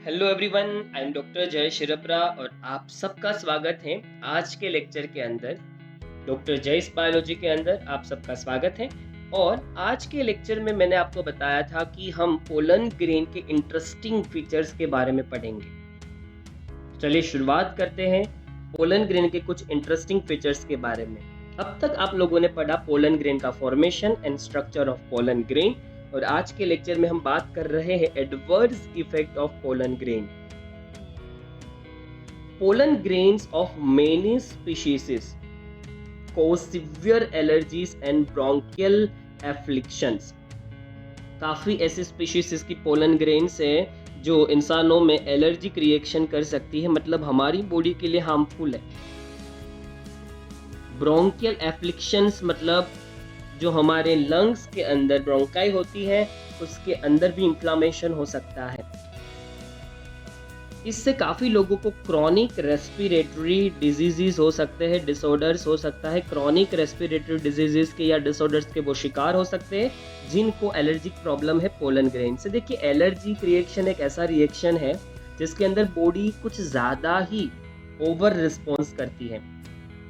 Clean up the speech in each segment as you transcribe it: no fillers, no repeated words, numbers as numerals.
Hello everyone, I am doctor जय शिरपरा और आप सबका स्वागत है आज के लेक्चर के अंदर। डॉक्टर जयस बायोलॉजी के अंदर आप सबका स्वागत है। और आज के लेक्चर में मैंने आपको बताया था कि हम पोलन ग्रेन के इंटरेस्टिंग फीचर्स के बारे में पढ़ेंगे। चलिए शुरुआत करते हैं पोलन ग्रेन के कुछ इंटरेस्टिंग फीचर्स के बारे में। अब तक आप लोगों ने पढ़ा पोलन ग्रेन का formation and structure of pollen grain, और आज के लेक्चर में हम बात कर रहे हैं adverse effect of pollen grain. Pollen grains of many species cause severe allergies and bronchial afflictions। काफी ऐसे स्पीशीज की पोलन ग्रेन्स है जो इंसानों में एलर्जिक रिएक्शन कर सकती है, मतलब हमारी बॉडी के लिए हार्मफुल है। ब्रोंकियल एफ्लिक्शंस मतलब जो हमारे लंग्स के अंदर ब्रोंकाई होती है उसके अंदर भी इन्फ्लामेशन हो सकता है। इससे काफ़ी लोगों को क्रॉनिक रेस्पिरेटरी डिजीजेस हो सकते हैं, डिसऑर्डर्स हो सकता है। क्रॉनिक रेस्पिरेटरी डिजीजेस के या डिसऑर्डर्स के वो शिकार हो सकते हैं जिनको एलर्जिक प्रॉब्लम है पोलन ग्रेन से। देखिए, एलर्जिक रिएक्शन एक ऐसा रिएक्शन है जिसके अंदर बॉडी कुछ ज़्यादा ही ओवर रिस्पॉन्स करती है।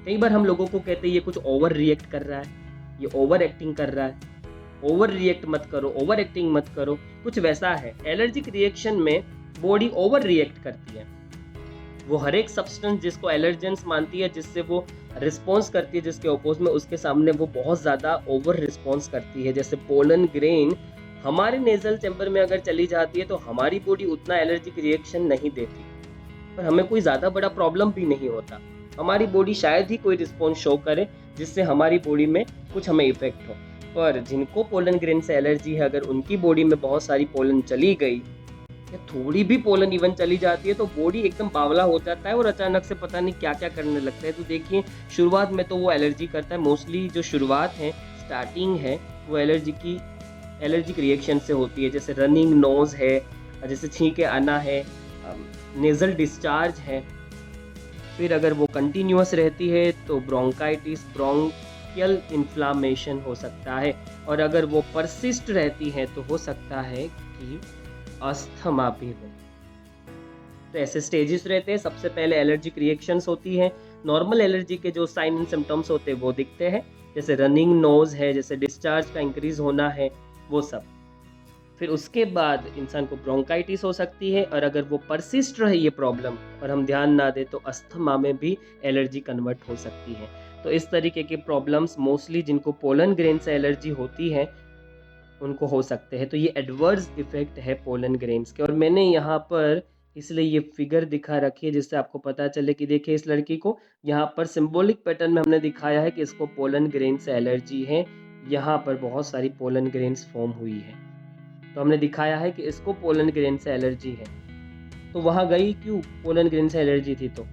कई बार हम लोगों को कहते हैं ये कुछ ओवर रिएक्ट कर रहा है, ये ओवर एक्टिंग कर रहा है। ओवर रिएक्ट मत करो, ओवर एक्टिंग मत करो, कुछ वैसा है। एलर्जिक रिएक्शन में बॉडी ओवर रिएक्ट करती है। वो हर एक सब्सटेंस जिसको एलर्जेंस मानती है, जिससे वो रिस्पॉन्स करती है, जिसके अपोज में उसके सामने वो बहुत ज़्यादा ओवर रिस्पॉन्स करती है। जैसे पोलन ग्रेन हमारे नेजल चैम्बर में अगर चली जाती है तो हमारी बॉडी उतना एलर्जिक रिएक्शन नहीं देती, पर हमें कोई ज़्यादा बड़ा प्रॉब्लम भी नहीं होता। हमारी बॉडी शायद ही कोई रिस्पॉन्स शो करे जिससे हमारी बॉडी में कुछ हमें इफेक्ट हो। पर जिनको पोलन ग्रेन से एलर्जी है, अगर उनकी बॉडी में बहुत सारी पोलन चली गई या थोड़ी भी पोलन इवन चली जाती है तो बॉडी एकदम बावला हो जाता है और अचानक से पता नहीं क्या क्या करने लगता है। तो देखिए, शुरुआत में तो वो एलर्जी करता है। मोस्टली जो शुरुआत है, स्टार्टिंग है, वो एलर्जिक रिएक्शन से होती है। जैसे रनिंग नोज है, जैसे छींके आना है, नेजल डिस्चार्ज है। फिर अगर वो कंटिन्यूअस रहती है तो ब्रोंकाइटिस, ब्रोंकियल इन्फ्लामेशन हो सकता है। और अगर वो परसिस्ट रहती है तो हो सकता है कि अस्थमा भी हो। तो ऐसे स्टेजेस रहते हैं। सबसे पहले एलर्जिक रिएक्शंस होती हैं। नॉर्मल एलर्जी के जो साइन एंड सिम्टम्स होते हैं वो दिखते हैं, जैसे रनिंग नोज है, जैसे डिस्चार्ज का इंक्रीज होना है, वो सब। फिर उसके बाद इंसान को ब्रोंकाइटिस हो सकती है, और अगर वो परसिस्ट रहे ये प्रॉब्लम और हम ध्यान ना दें तो अस्थमा में भी एलर्जी कन्वर्ट हो सकती है। तो इस तरीके के प्रॉब्लम्स मोस्टली जिनको पोलन ग्रेन से एलर्जी होती है उनको हो सकते हैं। तो ये एडवर्स इफेक्ट है पोलन ग्रेन्स के। और मैंने यहाँ पर इसलिए ये फिगर दिखा रखी है जिससे आपको पता चले कि देखिए, इस लड़की को यहाँ पर सिंबॉलिक पैटर्न में हमने दिखाया है कि इसको पोलन ग्रेन से एलर्जी है। यहाँ पर बहुत सारी पोलन ग्रेन्स फॉर्म हुई है, तो हमने दिखाया है कि इसको पोलन ग्रेन से एलर्जी है। तो वहाँ गई क्यों? पोलन ग्रेन से एलर्जी थी तो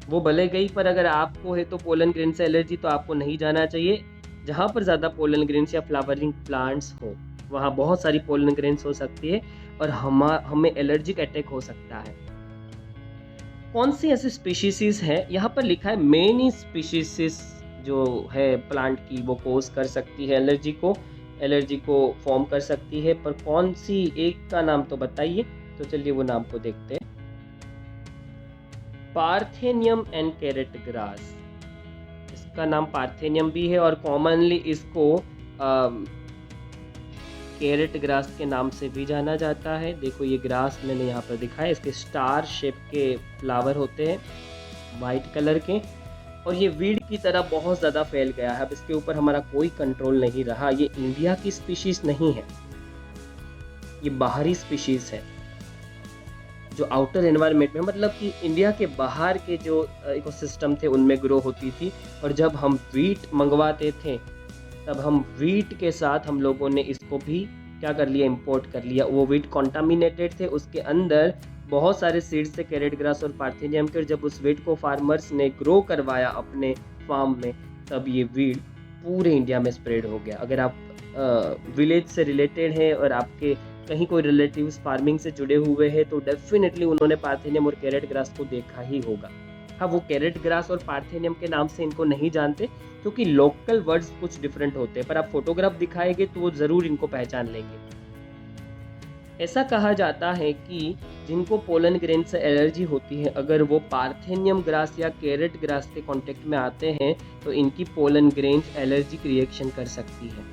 वो भले गई, पर अगर आपको है तो पोलन ग्रेन से एलर्जी तो आपको नहीं जाना चाहिए। जहाँ पर ज़्यादा पोलन ग्रेन्स या फ्लावरिंग प्लांट्स हो वहाँ बहुत सारी पोलन ग्रेन्स हो सकती है और हमें एलर्जिक अटैक हो सकता है। कौन सी ऐसी स्पीशीज है? यहाँ पर लिखा है मेनी स्पीशीज जो है प्लांट की वो कोज कर सकती है एलर्जी को फॉर्म कर सकती है, पर कौन सी एक का नाम तो बताइए। तो चलिए वो नाम को देखते हैं। पार्थेनियम एंड कैरेट ग्रास, इसका नाम पार्थेनियम भी है और कॉमनली इसको कैरेट ग्रास के नाम से भी जाना जाता है। देखो, ये ग्रास मैंने यहाँ पर दिखाया, इसके स्टार शेप के फ्लावर होते हैं वाइट कलर के, और ये वीड की तरह बहुत ज़्यादा फैल गया है। अब इसके ऊपर हमारा कोई कंट्रोल नहीं रहा। ये इंडिया की स्पीशीज नहीं है, ये बाहरी स्पीशीज है जो आउटर एनवायरनमेंट में, मतलब कि इंडिया के बाहर के जो इकोसिस्टम थे उनमें ग्रो होती थी। और जब हम वीट मंगवाते थे तब हम वीट के साथ हम लोगों ने इसको भी क्या कर लिया, इंपोर्ट कर लिया। वो वीट कॉन्टामिनेटेड थे, उसके अंदर बहुत सारे सीड्स थे कैरेट ग्रास और पार्थेनियम के। जब उस वीट को फार्मर्स ने ग्रो करवाया अपने फार्म में, तब ये वीट पूरे इंडिया में स्प्रेड हो गया। अगर आप विलेज से रिलेटेड हैं और आपके कहीं कोई रिलेटिव्स फार्मिंग से जुड़े हुए हैं तो डेफिनेटली उन्होंने पार्थेनियम और कैरेट ग्रास को देखा ही होगा। हाँ, वो कैरेट ग्रास और पार्थेनियम के नाम से इनको नहीं जानते क्योंकि लोकल वर्ड्स कुछ डिफरेंट होते हैं, पर आप फोटोग्राफ दिखाएंगे तो वो ज़रूर इनको पहचान लेंगे। ऐसा कहा जाता है कि जिनको पोलन ग्रेन से एलर्जी होती है, अगर वो पार्थेनियम ग्रास या कैरेट ग्रास के कांटेक्ट में आते हैं तो इनकी पोलन ग्रेन्स एलर्जिक रिएक्शन कर सकती है।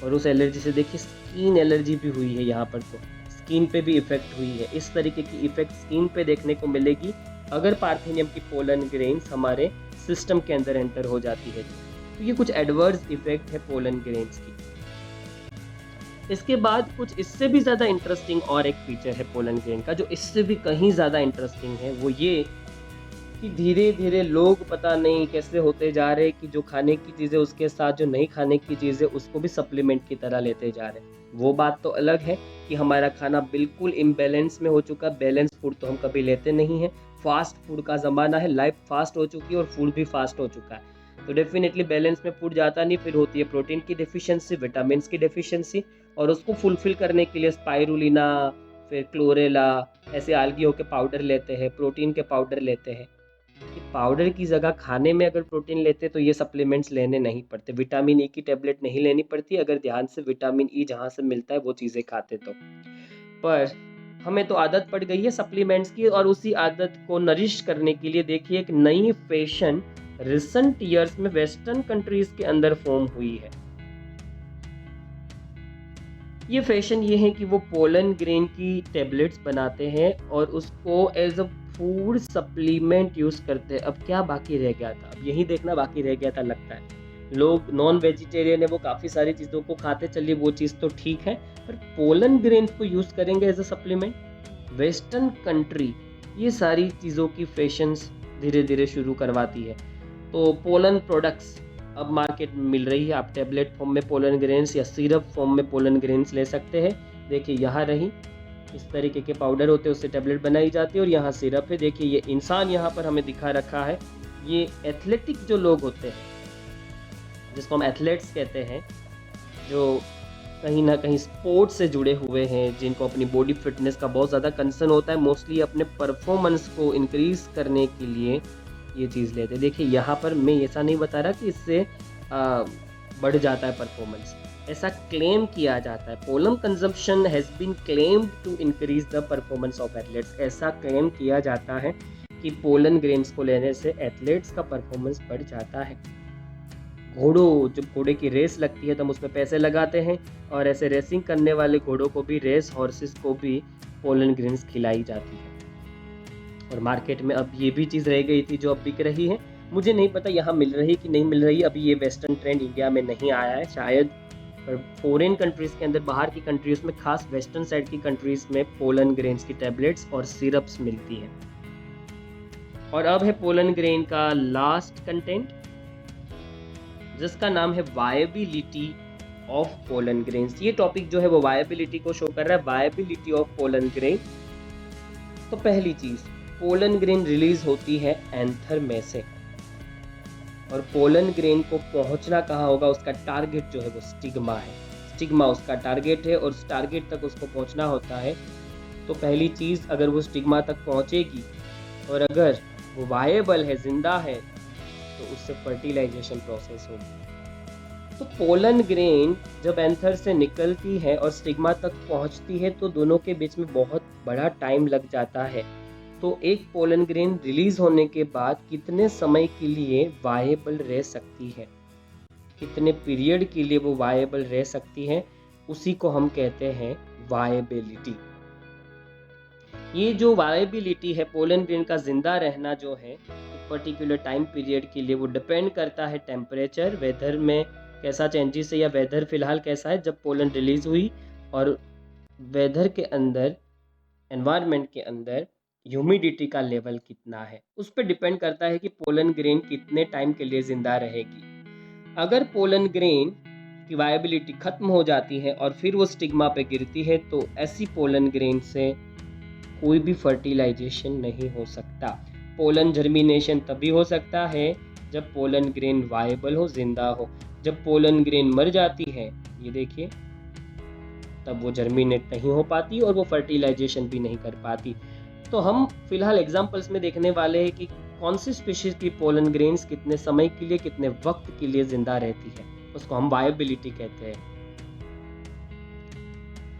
और उस एलर्जी से देखिए स्किन एलर्जी भी हुई है, यहाँ पर तो स्किन पे भी इफेक्ट हुई है। इस तरीके की इफेक्ट स्किन पे देखने को मिलेगी अगर पार्थेनियम की पोलन ग्रेन्स हमारे सिस्टम के अंदर एंटर हो जाती है। तो ये कुछ एडवर्स इफेक्ट है पोलन ग्रेन्स की। इसके बाद कुछ इससे भी ज़्यादा इंटरेस्टिंग और एक फीचर है पोलन ग्रेन का, जो इससे भी कहीं ज़्यादा इंटरेस्टिंग है। वो ये कि धीरे धीरे लोग पता नहीं कैसे होते जा रहे कि जो खाने की चीज़ें उसके साथ जो नहीं खाने की चीज़ें उसको भी सप्लीमेंट की तरह लेते जा रहे हैं। वो बात तो अलग है कि हमारा खाना बिल्कुल इम्बैलेंस में हो चुका। बैलेंस फूड तो हम कभी लेते नहीं हैं। फास्ट फूड का ज़माना है, लाइफ फास्ट हो चुकी है और फूड भी फास्ट हो चुका है। तो डेफिनेटली बैलेंस में फूड जाता नहीं, फिर होती है प्रोटीन की डेफिशिएंसी, विटामिन्स की डेफिशिएंसी, और उसको फुलफिल करने के लिए स्पाइरुलिना, फिर क्लोरेला, ऐसे आल्गियों के पाउडर लेते हैं, प्रोटीन के पाउडर लेते हैं। कि पाउडर की जगह खाने में अगर प्रोटीन लेते तो ये सप्लीमेंट्स लेने नहीं पड़ते, विटामिन ई की टेबलेट नहीं लेनी पड़ती अगर ध्यान से विटामिन ई जहाँ से मिलता है वो चीज़ें खाते तो। पर हमें तो आदत पड़ गई है सप्लीमेंट्स की, और उसी आदत को नरिश करने के लिए देखिए एक नई फैशन रिसेंट ईयर्स में वेस्टर्न कंट्रीज के अंदर फॉर्म हुई है। ये फैशन ये है कि वो पोलन ग्रेन की टेबलेट्स बनाते हैं और उसको as a food supplement use करते हैं। अब क्या बाकी रह गया था, अब यही देखना बाकी रह गया था लगता है। लोग नॉन वेजिटेरियन है, वो काफ़ी सारी चीज़ों को खाते, चलिए वो चीज़ तो ठीक है, पर पोलन ग्रेन को यूज़ करेंगे as a supplement. Western country ये सारी चीज़ों की फैशंस धीरे धीरे शुरू करवाती है। तो पोलन प्रोडक्ट्स अब मार्केट में मिल रही है। आप टैबलेट फॉर्म में पोलन ग्रेन्स या सिरप फॉर्म में पोलन ग्रेन्स ले सकते हैं। देखिए यहाँ रही, इस तरीके के पाउडर होते हैं, उससे टैबलेट बनाई जाती है, और यहाँ सिरप है। देखिए ये इंसान यहाँ पर हमें दिखा रखा है। ये एथलेटिक जो लोग होते हैं, जिसको हम एथलेट्स कहते हैं, जो कहीं ना कहीं स्पोर्ट्स से जुड़े हुए हैं, जिनको अपनी बॉडी फिटनेस का बहुत ज़्यादा कंसर्न होता है, मोस्टली अपने परफॉर्मेंस को इंक्रीज करने के लिए ये चीज़ लेते हैं। देखिए यहाँ पर मैं ऐसा नहीं बता रहा कि इससे बढ़ जाता है परफॉर्मेंस, ऐसा क्लेम किया जाता है। Pollen consumption has been claimed to increase the performance of athletes. ऐसा क्लेम किया जाता है कि पोलन ग्रेन्स को लेने से एथलेट्स का परफॉर्मेंस बढ़ जाता है। घोड़ों, जब घोड़े की रेस लगती है तो हम उसमें पैसे लगाते हैं, और ऐसे रेसिंग करने वाले घोड़ों को भी, रेस हॉर्सेस को भी पोलन ग्रेन्स खिलाई जाती है। और मार्केट में अब ये भी चीज़ रह गई थी जो अब बिक रही है। मुझे नहीं पता यहाँ मिल रही कि नहीं मिल रही, अभी ये वेस्टर्न ट्रेंड इंडिया में नहीं आया है शायद, पर फॉरेन कंट्रीज़ के अंदर, बाहर की कंट्रीज़ में, खास वेस्टर्न साइड की कंट्रीज़ में पोलन ग्रेन्स की टैबलेट्स और सिरप्स मिलती हैं। और अब है पोलन ग्रेन का लास्ट कंटेंट, जिसका नाम है वायबिलिटी ऑफ पोलन ग्रेन्स। ये टॉपिक जो है वो वायबिलिटी को शो कर रहा है, वायबिलिटी ऑफ पोलन ग्रेन। तो पहली चीज़, पोलन ग्रेन रिलीज होती है एंथर में से, और पोलन ग्रेन को पहुंचना कहाँ होगा, उसका टारगेट जो है वो स्टिग्मा है। स्टिग्मा उसका टारगेट है, और उस टारगेट तक उसको पहुंचना होता है। तो पहली चीज़, अगर वो स्टिग्मा तक पहुंचेगी और अगर वो वायबल है, जिंदा है, तो उससे फर्टिलाइजेशन प्रोसेस होगी। तो पोलन ग्रेन जब एंथर से निकलती है और स्टिग्मा तक पहुंचती है तो दोनों के बीच में बहुत बड़ा टाइम लग जाता है। तो एक पोलन ग्रेन रिलीज होने के बाद कितने समय के लिए वायबल रह सकती है, कितने पीरियड के लिए वो वायबल रह सकती है, उसी को हम कहते हैं वायबिलिटी। ये जो वायबिलिटी है, पोलन ग्रेन का जिंदा रहना जो है एक पर्टिकुलर टाइम पीरियड के लिए, वो डिपेंड करता है टेम्परेचर, वेदर में कैसा चेंजेस है, या वेदर फिलहाल कैसा है जब पोलन रिलीज हुई, और वेदर के अंदर, एनवायरनमेंट के अंदर ह्यूमिडिटी का लेवल कितना है, उस पर डिपेंड करता है कि पोलन ग्रेन कितने टाइम के लिए जिंदा रहेगी। अगर पोलन ग्रेन की वायबिलिटी खत्म हो जाती है और फिर वो स्टिग्मा पे गिरती है, तो ऐसी पोलन ग्रेन से कोई भी फर्टिलाइजेशन नहीं हो सकता। पोलन जर्मिनेशन तभी हो सकता है जब पोलन ग्रेन वायबल हो, जिंदा हो। जब पोलन ग्रेन मर जाती है, ये देखिए, तब वो जर्मिनेट नहीं हो पाती और वो फर्टिलाइजेशन भी नहीं कर पाती। तो हम फिलहाल एग्जांपल्स में देखने वाले हैं कि कौन सी स्पीशीज की पोलन ग्रेन्स कितने समय के लिए, कितने वक्त के लिए जिंदा रहती है, उसको हम वायबिलिटी कहते हैं।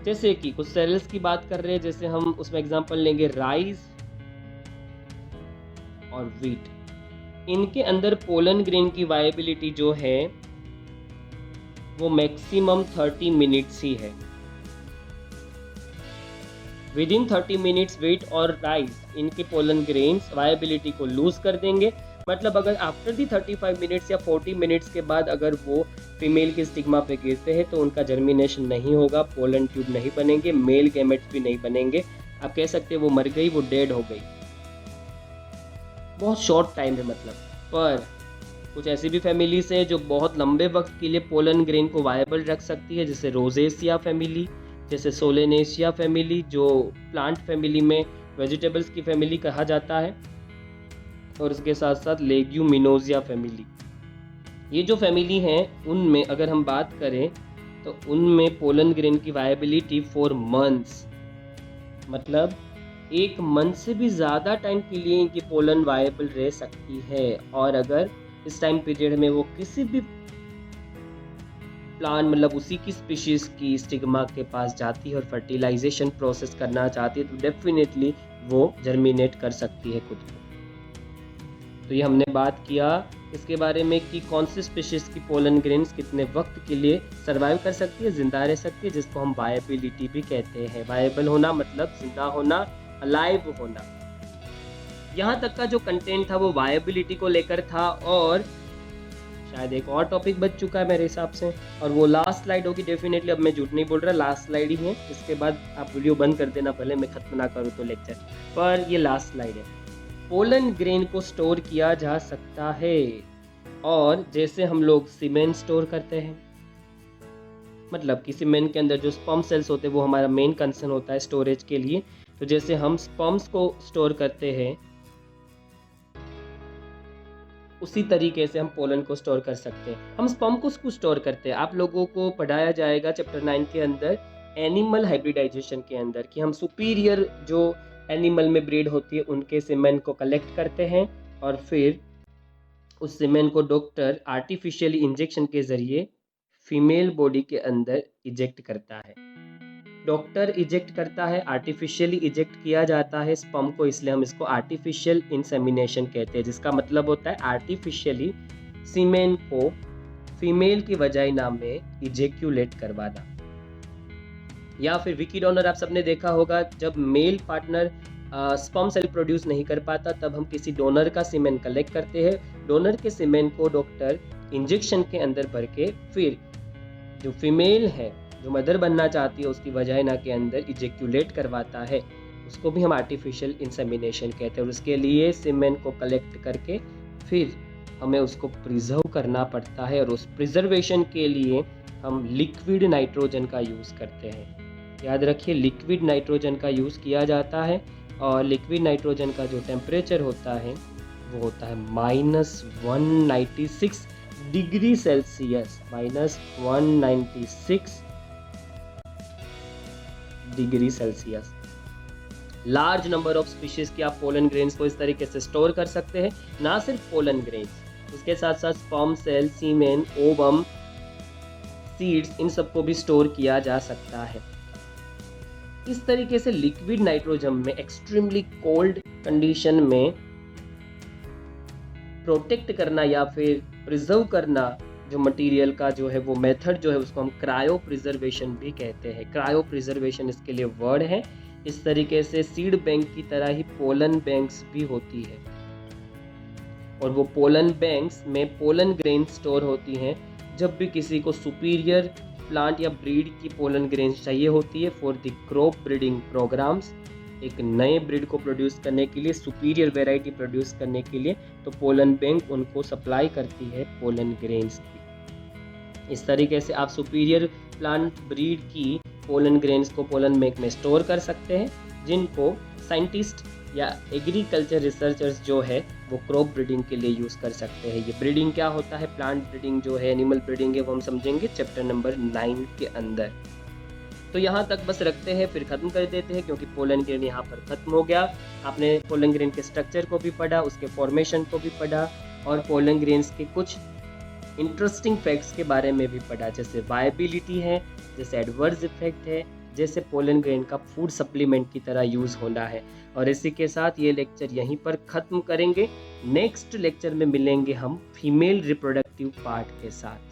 जैसे कि कुछ सेरेल्स की बात कर रहे हैं, जैसे हम उसमें एग्जांपल लेंगे राइस और व्हीट। इनके अंदर पोलन ग्रेन की वायबिलिटी जो है वो मैक्सिमम 30 मिनट्स ही है। विद इन 30 मिनट्स व्हीट और राइस इनके पोलन ग्रेन्स वायबिलिटी को लूज कर देंगे। मतलब अगर आफ्टर दी 35 मिनट्स या 40 मिनट्स के बाद अगर वो फीमेल के स्टिग्मा पे गिरते हैं तो उनका जर्मिनेशन नहीं होगा, पोलन ट्यूब नहीं बनेंगे, मेल गैमेट्स भी नहीं बनेंगे। आप कह सकते हैं वो मर गई, वो डेड हो गई। बहुत शॉर्ट टाइम है मतलब। पर कुछ ऐसी भी फैमिलीज है जो बहुत लंबे वक्त के लिए पोलन ग्रेन को वायबल रख सकती है, जैसे रोजेसिया फैमिली, जैसे सोलेनेशिया फैमिली, जो प्लांट फैमिली में वेजिटेबल्स की फैमिली कहा जाता है, और इसके साथ साथ लेग्यूमिनोजिया फैमिली। ये जो फैमिली हैं उनमें अगर हम बात करें तो उनमें पोलन ग्रेन की वायबिलिटी 4 मंथ्स, मतलब 1 मंथ से भी ज़्यादा टाइम के लिए इनकी पोलन वायबल रह सकती है। और अगर इस टाइम पीरियड में वो किसी भी प्लांट मतलब उसी की स्पीशीज की स्टिग्मा के पास जाती है और फर्टिलाइजेशन प्रोसेस करना चाहती है तो डेफिनेटली वो जर्मिनेट कर सकती है खुद को। तो ये हमने बात किया इसके बारे में कि कौन सी स्पीशीज की पोलन ग्रेन्स कितने वक्त के लिए सर्वाइव कर सकती है, जिंदा रह सकती है, जिसको हम वायबिलिटी भी कहते हैं। वायबल होना मतलब जिंदा होना, अलाइव होना। यहाँ तक का जो कंटेंट था वो वायबिलिटी को लेकर था, और शायद एक और टॉपिक बच चुका है मेरे हिसाब से, और वो लास्ट स्लाइड होगी डेफिनेटली। अब मैं झूठ नहीं बोल रहा, लास्ट स्लाइड ही है। इसके बाद आप वीडियो बंद कर देना, भले मैं खत्म ना करूँ तो लेक्चर, पर ये लास्ट स्लाइड है। पोलन ग्रेन को स्टोर किया जा सकता है, और जैसे हम लोग सीमेन स्टोर करते हैं, मतलब कि सीमेन के अंदर जो स्पर्म सेल्स होते हैं वो हमारा मेन कंसर्न होता है स्टोरेज के लिए। तो जैसे हम स्पर्म्स को स्टोर करते हैं उसी तरीके से हम पोलन को स्टोर कर सकते हैं। हम स्पर्म को स्टोर करते हैं, आप लोगों को पढ़ाया जाएगा चैप्टर 9 के अंदर एनिमल हाइब्रिडाइजेशन के अंदर, कि हम सुपीरियर जो एनिमल में ब्रीड होती है उनके सीमेन को कलेक्ट करते हैं और फिर उस सीमेन को डॉक्टर आर्टिफिशियली इंजेक्शन के जरिए फीमेल बॉडी के अंदर इजेक्ट करता है। डॉक्टर इजेक्ट करता है, आर्टिफिशियली इजेक्ट किया जाता है स्पर्म को, इसलिए हम इसको आर्टिफिशियल इंसेमिनेशन कहते हैं, जिसका मतलब होता है आर्टिफिशियली सीमेन को फीमेल की वजाइना में इजेक्यूलेट करवाना। या फिर विकी डोनर आप सबने देखा होगा, जब male partner sperm cell produce नहीं कर पाता तब हम किसी डोनर का सीमेन कलेक्ट करते हैं। डोनर के सीमेन को डॉक्टर इंजेक्शन के अंदर भर के फिर जो फीमेल है जो मदर बनना चाहती है उसकी वजाइना के अंदर इजेक्यूलेट करवाता है, उसको भी हम आर्टिफिशियल इंसेमिनेशन कहते हैं। और उसके लिए सीमेन को कलेक्ट करके फिर हमें उसको प्रिजर्व करना पड़ता है, और उस प्रिजर्वेशन के लिए हम लिक्विड नाइट्रोजन का यूज़ करते हैं। याद रखिए, लिक्विड नाइट्रोजन का यूज़ किया जाता है, और लिक्विड नाइट्रोजन का जो टेम्परेचर होता है वो होता है -196 degree Celsius, -196 degree Celsius. Large number of species के आप पोलन ग्रेन्स को इस तरीके से स्टोर कर सकते हैं। ना सिर्फ पोलन ग्रेन्स, उसके साथ साथ स्पर्म सेल, सीमेन, ओवम, सीड्स, इन सबको भी स्टोर किया जा सकता है। इस तरीके से लिक्विड नाइट्रोजन में एक्सट्रीमली कोल्ड कंडीशन में प्रोटेक्ट करना या फिर प्रिजर्व करना जो मटेरियल का जो है वो मेथड जो है उसको हम क्रायो प्रिजर्वेशन भी कहते हैं। क्रायो प्रिजर्वेशन इसके लिए वर्ड है। इस तरीके से सीड बैंक की तरह ही पोलन बैंक्स भी होती है, और वो पोलन बैंक्स में पोलन ग्रेन स्टोर होती हैं। जब भी किसी को सुपीरियर प्लांट या ब्रीड की पोलन ग्रेन्स चाहिए होती है for the crop breeding programmes, एक नए ब्रीड को प्रोड्यूस करने के लिए, सुपीरियर वेराइटी प्रोड्यूस करने के लिए, तो पोलन बैंक उनको सप्लाई करती है पोलन ग्रेन्स की। इस तरीके से आप सुपीरियर प्लांट ब्रीड की पोलन ग्रेन्स को पोलन बैंक में स्टोर कर सकते हैं, जिनको साइंटिस्ट या एग्रीकल्चर रिसर्चर्स जो है वो क्रॉप ब्रीडिंग के लिए यूज़ कर सकते हैं। ये ब्रीडिंग क्या होता है, प्लांट ब्रीडिंग जो है, एनिमल ब्रीडिंग है, वो हम समझेंगे चैप्टर नंबर 9 के अंदर। तो यहाँ तक बस रखते हैं, फिर ख़त्म कर देते हैं, क्योंकि पोलन ग्रेन यहाँ पर ख़त्म हो गया। आपने पोलन ग्रेन के स्ट्रक्चर को भी पढ़ा, उसके फॉर्मेशन को भी पढ़ा, और पोलन ग्रेन्स के कुछ इंटरेस्टिंग फैक्ट्स के बारे में भी पढ़ा, जैसे वायबिलिटी है, जैसे एडवर्स इफेक्ट है, जैसे पोलन ग्रेन का फूड सप्लीमेंट की तरह यूज़ होना है। और इसी के साथ ये लेक्चर यहीं पर ख़त्म करेंगे। नेक्स्ट लेक्चर में मिलेंगे हम फीमेल रिप्रोडक्टिव पार्ट के साथ।